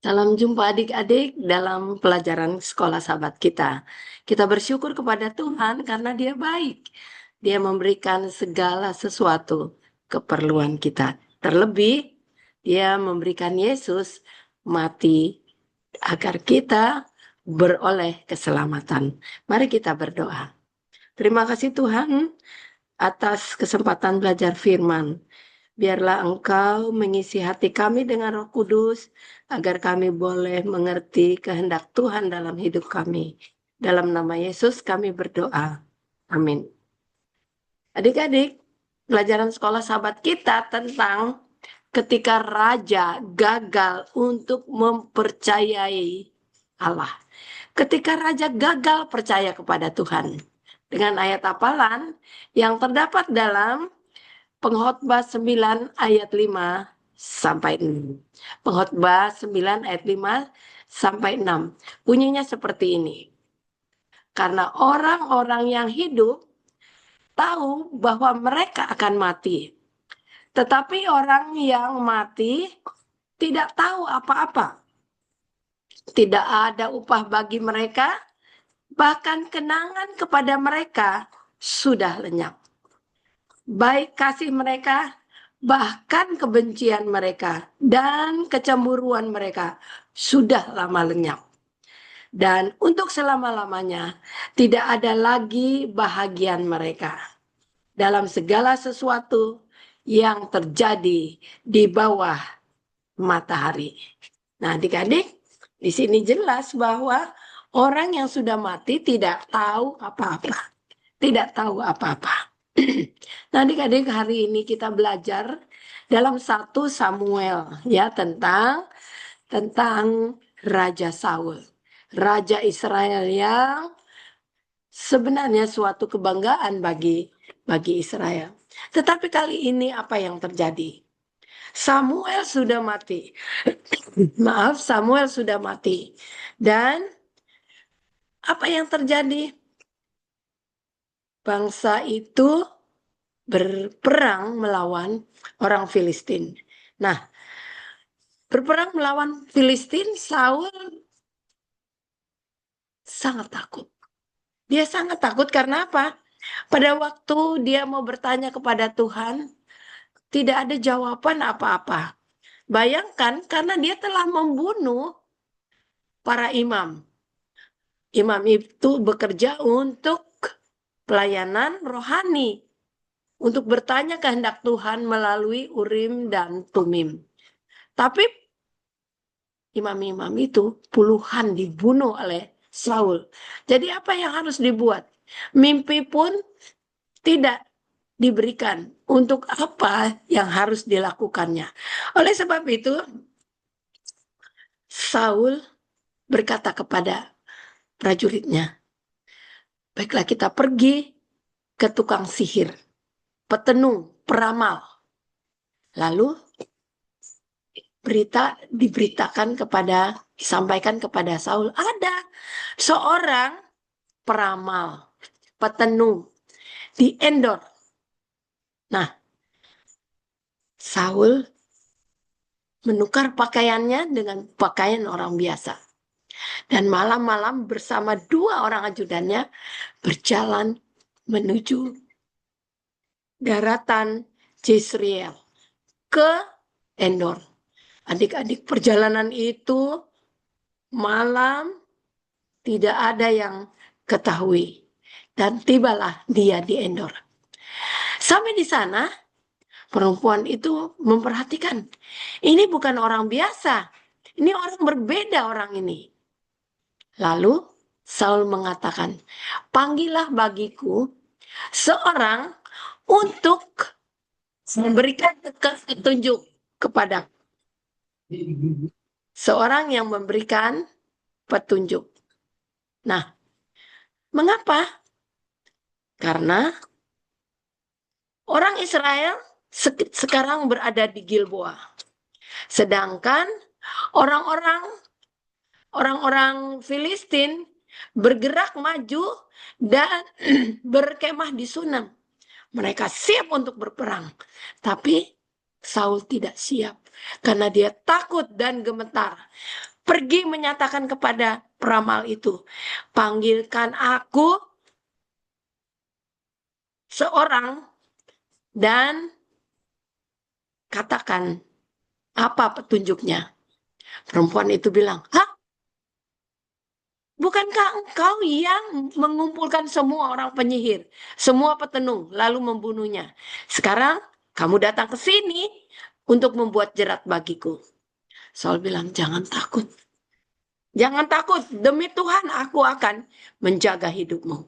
Salam jumpa adik-adik dalam pelajaran sekolah sahabat kita. Kita bersyukur kepada Tuhan karena Dia baik. Dia memberikan segala sesuatu keperluan kita. Terlebih, Dia memberikan Yesus mati agar kita beroleh keselamatan. Mari kita berdoa. Terima kasih Tuhan atas kesempatan belajar firman. Biarlah Engkau mengisi hati kami dengan Roh Kudus, agar kami boleh mengerti kehendak Tuhan dalam hidup kami. Dalam nama Yesus kami berdoa. Amin. Adik-adik, pelajaran sekolah sahabat kita tentang ketika raja gagal untuk mempercayai Allah. Ketika raja gagal percaya kepada Tuhan. Dengan ayat hafalan yang terdapat dalam Pengkhotbah 9 ayat 5 sampai 6. Pengkhotbah 9 ayat 5 sampai 6. Bunyinya seperti ini. Karena orang-orang yang hidup tahu bahwa mereka akan mati. Tetapi orang yang mati tidak tahu apa-apa. Tidak ada upah bagi mereka, bahkan kenangan kepada mereka sudah lenyap. Baik kasih mereka, bahkan kebencian mereka dan kecemburuan mereka sudah lama lenyap. Dan untuk selama-lamanya tidak ada lagi bahagian mereka dalam segala sesuatu yang terjadi di bawah matahari. Nah, adik-adik, di sini jelas bahwa orang yang sudah mati tidak tahu apa-apa. Tidak tahu apa-apa. Nah, adik-adik, hari ini kita belajar dalam 1 Samuel ya tentang Raja Saul, Raja Israel yang sebenarnya suatu kebanggaan bagi Israel. Tetapi kali ini apa yang terjadi? Samuel sudah mati. Maaf, Samuel sudah mati. Dan apa yang terjadi? Bangsa itu berperang melawan orang Filistin. Nah, berperang melawan Filistin, Saul sangat takut. Dia sangat takut karena apa? Pada waktu dia mau bertanya kepada Tuhan, tidak ada jawaban apa-apa. Bayangkan karena dia telah membunuh para imam. Imam itu bekerja untuk pelayanan rohani, untuk bertanya kehendak Tuhan melalui Urim dan Tumim. Tapi imam-imam itu puluhan dibunuh oleh Saul. Jadi apa yang harus dibuat? Mimpi pun tidak diberikan untuk apa yang harus dilakukannya. Oleh sebab itu, Saul berkata kepada prajuritnya, baiklah kita pergi ke tukang sihir, petenung, peramal. Lalu disampaikan kepada Saul, ada seorang peramal, petenung di Endor. Nah, Saul menukar pakaiannya dengan pakaian orang biasa. Dan malam-malam bersama 2 orang ajudannya berjalan menuju daratan Jezreel ke Endor. Adik-adik, perjalanan itu malam tidak ada yang ketahui. Dan tibalah dia di Endor. Sampai di sana, perempuan itu memperhatikan. Ini bukan orang biasa. Ini orang berbeda orang ini. Lalu Saul mengatakan, panggillah bagiku seorang untuk memberikan petunjuk kepada seorang yang memberikan petunjuk. Nah, mengapa? Karena orang Israel sekarang berada di Gilboa. Sedangkan orang-orang Filistin bergerak maju dan berkemah di Sunam. Mereka siap untuk berperang. Tapi Saul tidak siap karena dia takut dan gemetar. pergi menyatakan kepada peramal itu, panggilkan aku seorang dan katakan apa petunjuknya. Perempuan itu bilang, hah? Bukankah engkau yang mengumpulkan semua orang penyihir, semua petenung, lalu membunuhnya? Sekarang kamu datang ke sini untuk membuat jerat bagiku. Saul bilang, jangan takut. Jangan takut, demi Tuhan aku akan menjaga hidupmu.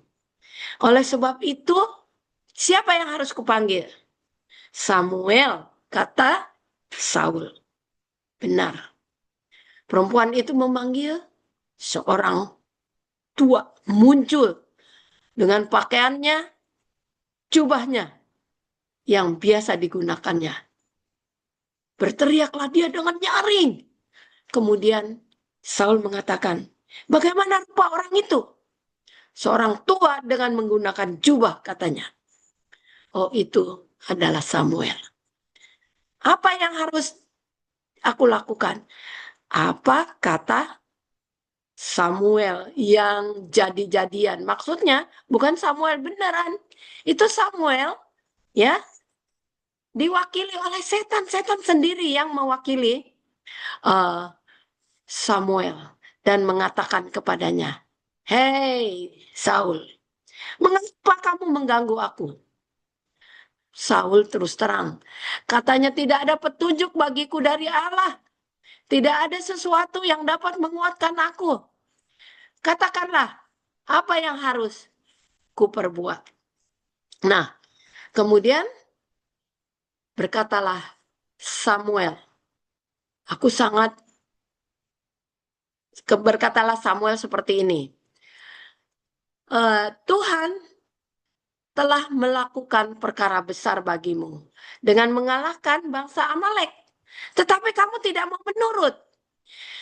Oleh sebab itu, siapa yang harus kupanggil? Samuel, kata Saul. Benar. Perempuan itu memanggil seorang tua, muncul dengan pakaiannya, jubahnya yang biasa digunakannya. Berteriaklah dia dengan nyaring. Kemudian Saul mengatakan, bagaimana rupa orang itu? Seorang tua dengan menggunakan jubah, katanya. Oh, itu adalah Samuel. Apa yang harus aku lakukan? Apa kata Samuel yang jadi-jadian? Maksudnya bukan Samuel beneran. Itu Samuel, ya, diwakili oleh setan. Setan sendiri yang mewakili uh, Samuel dan mengatakan kepadanya, hei Saul, mengapa kamu mengganggu aku? Saul terus terang, katanya tidak ada petunjuk bagiku dari Allah. Tidak ada sesuatu yang dapat menguatkan aku. Katakanlah, apa yang harus kuperbuat? Nah, kemudian berkatalah Samuel, berkatalah Samuel seperti ini. Tuhan telah melakukan perkara besar bagimu dengan mengalahkan bangsa Amalek. Tetapi kamu tidak mau menurut.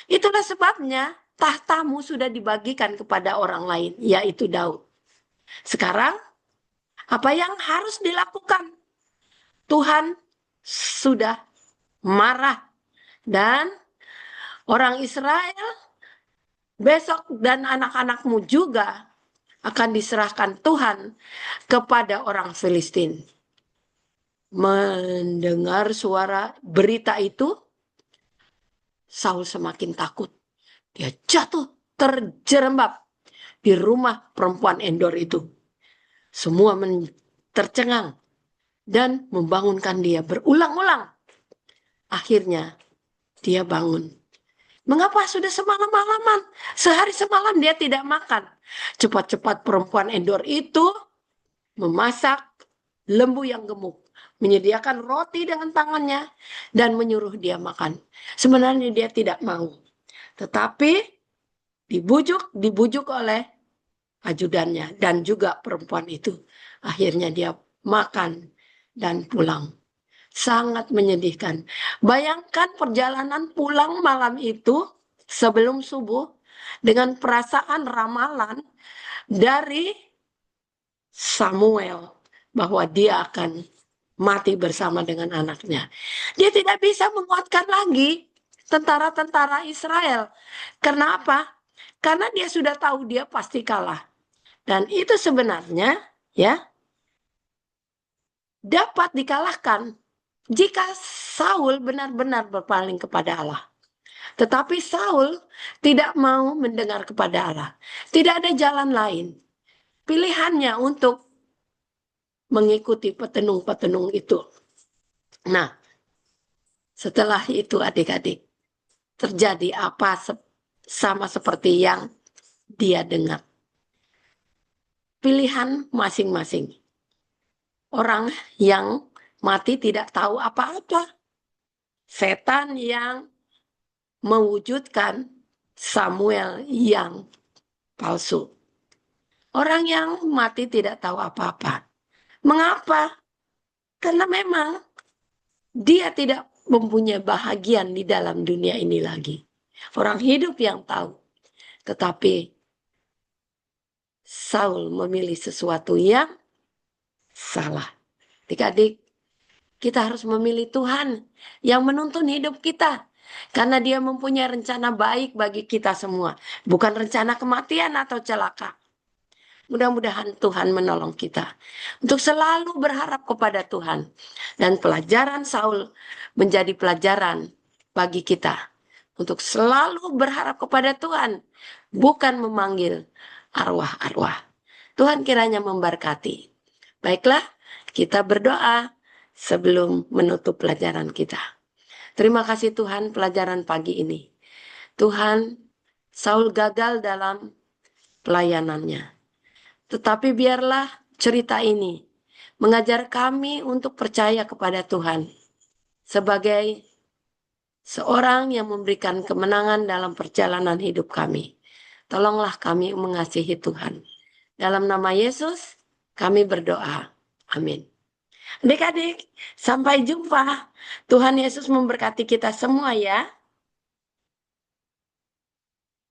Itulah sebabnya tahtamu sudah dibagikan kepada orang lain, yaitu Daud. Sekarang, apa yang harus dilakukan? Tuhan sudah marah dan orang Israel besok dan anak-anakmu juga akan diserahkan Tuhan kepada orang Filistin. Mendengar suara berita itu, Saul semakin takut. Dia jatuh terjerembab di rumah perempuan Endor itu. Semua tercengang dan membangunkan dia berulang-ulang. Akhirnya dia bangun. Mengapa sudah semalam-malaman? Sehari semalam dia tidak makan. Cepat-cepat perempuan Endor itu memasak lembu yang gemuk, menyediakan roti dengan tangannya, dan menyuruh dia makan. Sebenarnya dia tidak mau. Tetapi dibujuk oleh ajudannya dan juga perempuan itu. Akhirnya dia makan dan pulang. Sangat menyedihkan. Bayangkan perjalanan pulang malam itu sebelum subuh dengan perasaan ramalan dari Samuel bahwa dia akan mati bersama dengan anaknya. Dia tidak bisa menguatkan lagi tentara-tentara Israel. Karena apa? Karena dia sudah tahu dia pasti kalah. Dan itu sebenarnya ya dapat dikalahkan jika Saul benar-benar berpaling kepada Allah. Tetapi Saul tidak mau mendengar kepada Allah. Tidak ada jalan lain. Pilihannya untuk mengikuti petenung-petenung itu. Nah, setelah itu adik-adik, terjadi apa sama seperti yang dia dengar. Pilihan masing-masing. Orang yang mati tidak tahu apa-apa. Setan yang mewujudkan Samuel yang palsu. Orang yang mati tidak tahu apa-apa. Mengapa? Karena memang dia tidak mempunyai bahagian di dalam dunia ini lagi. Orang hidup yang tahu. Tetapi Saul memilih sesuatu yang salah. Adik-adik, kita harus memilih Tuhan yang menuntun hidup kita. Karena dia mempunyai rencana baik bagi kita semua. Bukan rencana kematian atau celaka. Mudah-mudahan Tuhan menolong kita untuk selalu berharap kepada Tuhan. Dan pelajaran Saul menjadi pelajaran bagi kita untuk selalu berharap kepada Tuhan, bukan memanggil arwah-arwah. Tuhan kiranya memberkati. Baiklah, kita berdoa sebelum menutup pelajaran kita. Terima kasih Tuhan pelajaran pagi ini. Tuhan, Saul gagal dalam pelayanannya. Tetapi biarlah cerita ini mengajar kami untuk percaya kepada Tuhan sebagai seorang yang memberikan kemenangan dalam perjalanan hidup kami. Tolonglah kami mengasihi Tuhan. Dalam nama Yesus, kami berdoa. Amin. Adik-adik, sampai jumpa. Tuhan Yesus memberkati kita semua ya.